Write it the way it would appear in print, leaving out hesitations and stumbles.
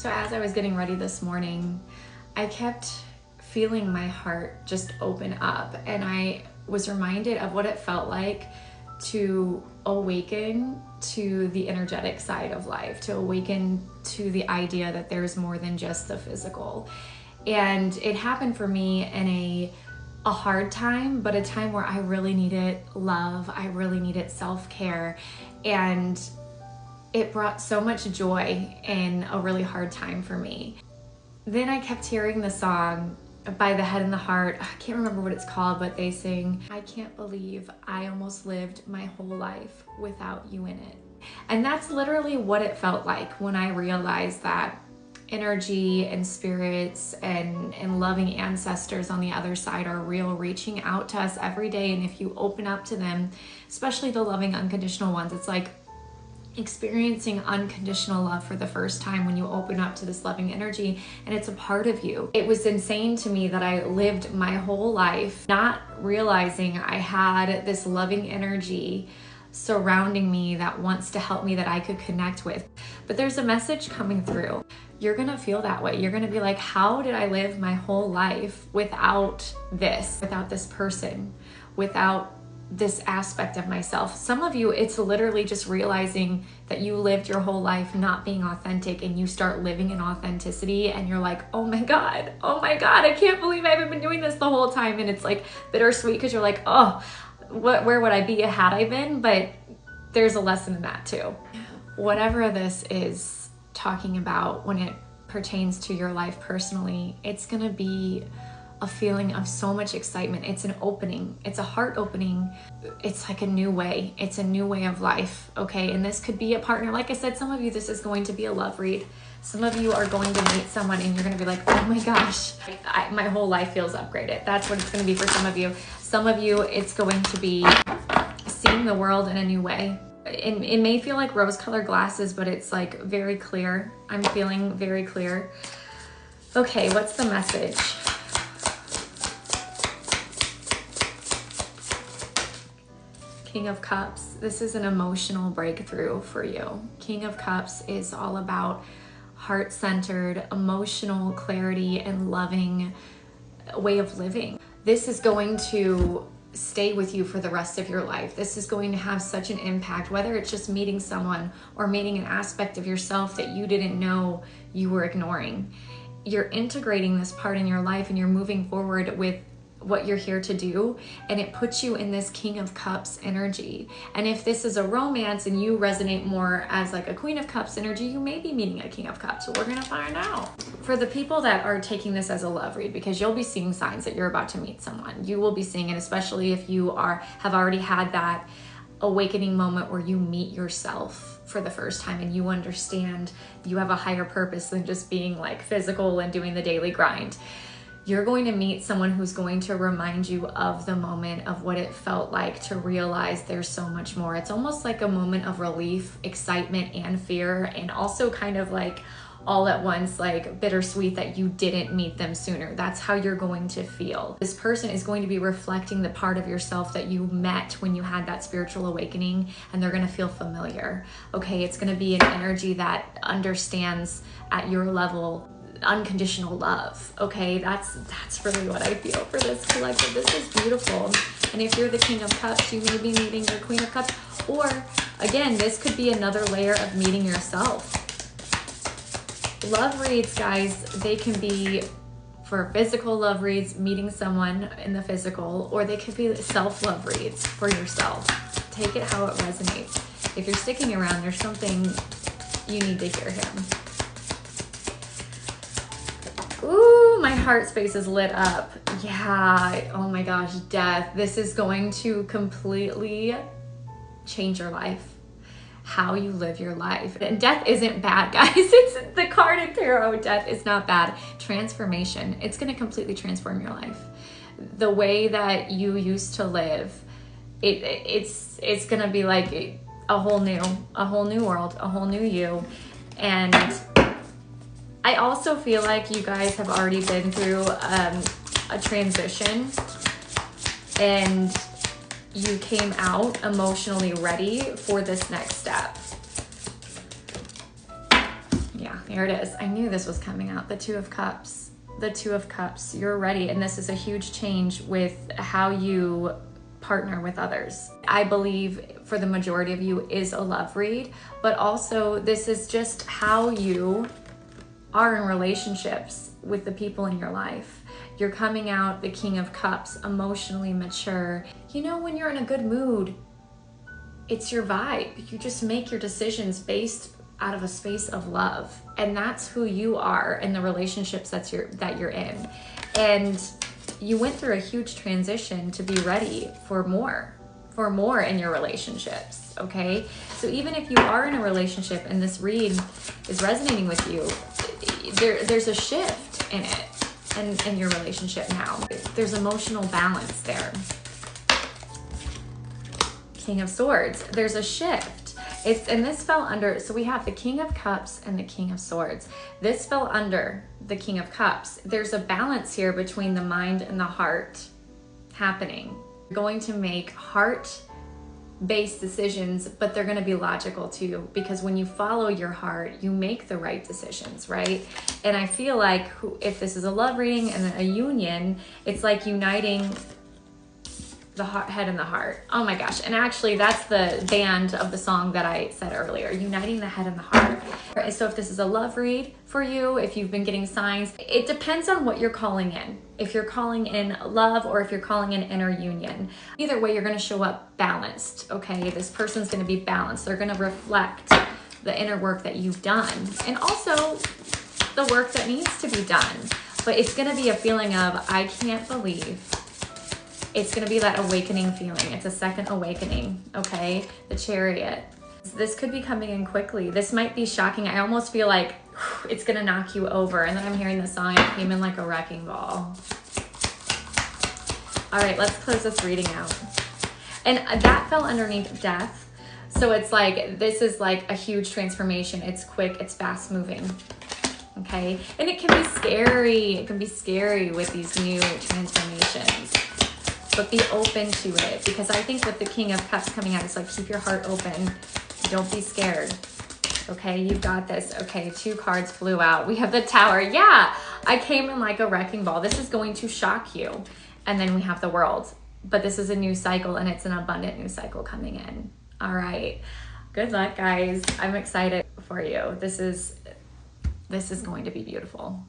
So as I was getting ready this morning, I kept feeling my heart just open up, and I was reminded of what it felt like to awaken to the energetic side of life, to awaken to the idea that there's more than just the physical. And it happened for me in a hard time, but a time where I really needed love, I really needed self-care, and it brought so much joy in a really hard time for me. Then I kept hearing the song by The Head and the Heart. I can't remember what it's called, but they sing, "I can't believe I almost lived my whole life without you in it." And that's literally what it felt like when I realized that energy and spirits and loving ancestors on the other side are real, reaching out to us every day. And if you open up to them, especially the loving unconditional ones, it's like experiencing unconditional love for the first time when you open up to this loving energy, and it's a part of you. It was insane to me that I lived my whole life not realizing I had this loving energy surrounding me that wants to help me, that I could connect with. But there's a message coming through. You're gonna feel that way. You're gonna be like, how did I live my whole life without this person, without this aspect of myself? Some of you, it's literally just realizing that you lived your whole life not being authentic, and you start living in authenticity, and you're like, oh my God, I can't believe I haven't been doing this the whole time. And it's like bittersweet because you're like, oh, where would I be had I been? But there's a lesson in that too. Whatever this is talking about when it pertains to your life personally, it's gonna be a feeling of so much excitement. It's an opening. It's a heart opening. It's like a new way. It's a new way of life, okay? And this could be a partner. Like I said, some of you, this is going to be a love read. Some of you are going to meet someone and you're going to be like, oh my gosh, my whole life feels upgraded. That's what it's going to be for some of you. Some of you, it's going to be seeing the world in a new way. It may feel like rose-colored glasses, but it's like very clear. I'm feeling very clear. Okay, what's the message? King of Cups, this is an emotional breakthrough for you. King of Cups is all about heart-centered, emotional clarity and loving way of living. This is going to stay with you for the rest of your life. This is going to have such an impact, whether it's just meeting someone or meeting an aspect of yourself that you didn't know you were ignoring. You're integrating this part in your life and you're moving forward with what you're here to do, and it puts you in this King of Cups energy. And if this is a romance and you resonate more as like a Queen of Cups energy, you may be meeting a King of Cups. So we're gonna find out. For the people that are taking this as a love read, because you'll be seeing signs that you're about to meet someone. You will be seeing it, especially if you have already had that awakening moment where you meet yourself for the first time and you understand you have a higher purpose than just being like physical and doing the daily grind. You're going to meet someone who's going to remind you of the moment of what it felt like to realize there's so much more. It's almost like a moment of relief, excitement, and fear, and also kind of like all at once, like bittersweet that you didn't meet them sooner. That's how you're going to feel. This person is going to be reflecting the part of yourself that you met when you had that spiritual awakening, and they're going to feel familiar. Okay, it's going to be an energy that understands at your level unconditional love. Okay, that's really what I feel for this collective. This is beautiful. And if you're the King of Cups, you may be meeting your Queen of Cups, or again, this could be another layer of meeting yourself. Love reads, guys, they can be for physical love reads, meeting someone in the physical, or they could be self-love reads for yourself. Take it how it resonates. If you're sticking around, there's something you need to hear him. Ooh, my heart space is lit up. Yeah, oh my gosh, death. This is going to completely change your life, how you live your life. And death isn't bad, guys. It's the card in tarot. Death is not bad. Transformation. It's going to completely transform your life. The way that you used to live, it's going to be like a whole new world, a whole new you. And I also feel like you guys have already been through a transition, and you came out emotionally ready for this next step. Yeah, Here it is. I knew this was coming out. The Two of Cups. The Two of Cups. You're ready. And this is a huge change with how you partner with others. I believe for the majority of you is a love read, but also this is just how you are in relationships with the people in your life. You're coming out the King of Cups, emotionally mature. You know, when you're in a good mood, it's your vibe. You just make your decisions based out of a space of love. And that's who you are in the relationships that you're in. And you went through a huge transition to be ready for more in your relationships, okay? So even if you are in a relationship and this read is resonating with you, there's a shift in it and in your relationship now. There's emotional balance there. King of Swords, there's a shift. And this fell under, so we have the King of Cups and the King of Swords. This fell under the King of Cups. There's a balance here between the mind and the heart happening. You're going to make heart-based decisions, but they're going to be logical too, because when you follow your heart, you make the right decisions, right? And I feel like if this is a love reading and a union, it's like uniting the head and the heart. Oh my gosh. And actually that's the band of the song that I said earlier, uniting the head and the heart. So if this is a love read for you, if you've been getting signs, it depends on what you're calling in. If you're calling in love or if you're calling in inner union. Either way, you're going to show up balanced, okay? This person's going to be balanced. They're going to reflect the inner work that you've done and also the work that needs to be done. But it's going to be a feeling of, I can't believe. It's going to be that awakening feeling. It's a second awakening, okay? The Chariot. This could be coming in quickly. This might be shocking. I almost feel like it's going to knock you over. And then I'm hearing the song, it came in like a wrecking ball. All right, let's close this reading out. And that fell underneath death. So it's like, this is like a huge transformation. It's quick, it's fast moving. Okay? And it can be scary. It can be scary with these new transformations. But be open to it, because I think with the King of Cups coming out, it's like, keep your heart open. Don't be scared. Okay, you've got this. Okay, 2 cards flew out. We have the Tower. Yeah, I came in like a wrecking ball. This is going to shock you. And then we have the World. But this is a new cycle, and it's an abundant new cycle coming in. All right. Good luck, guys. I'm excited for you. This is going to be beautiful.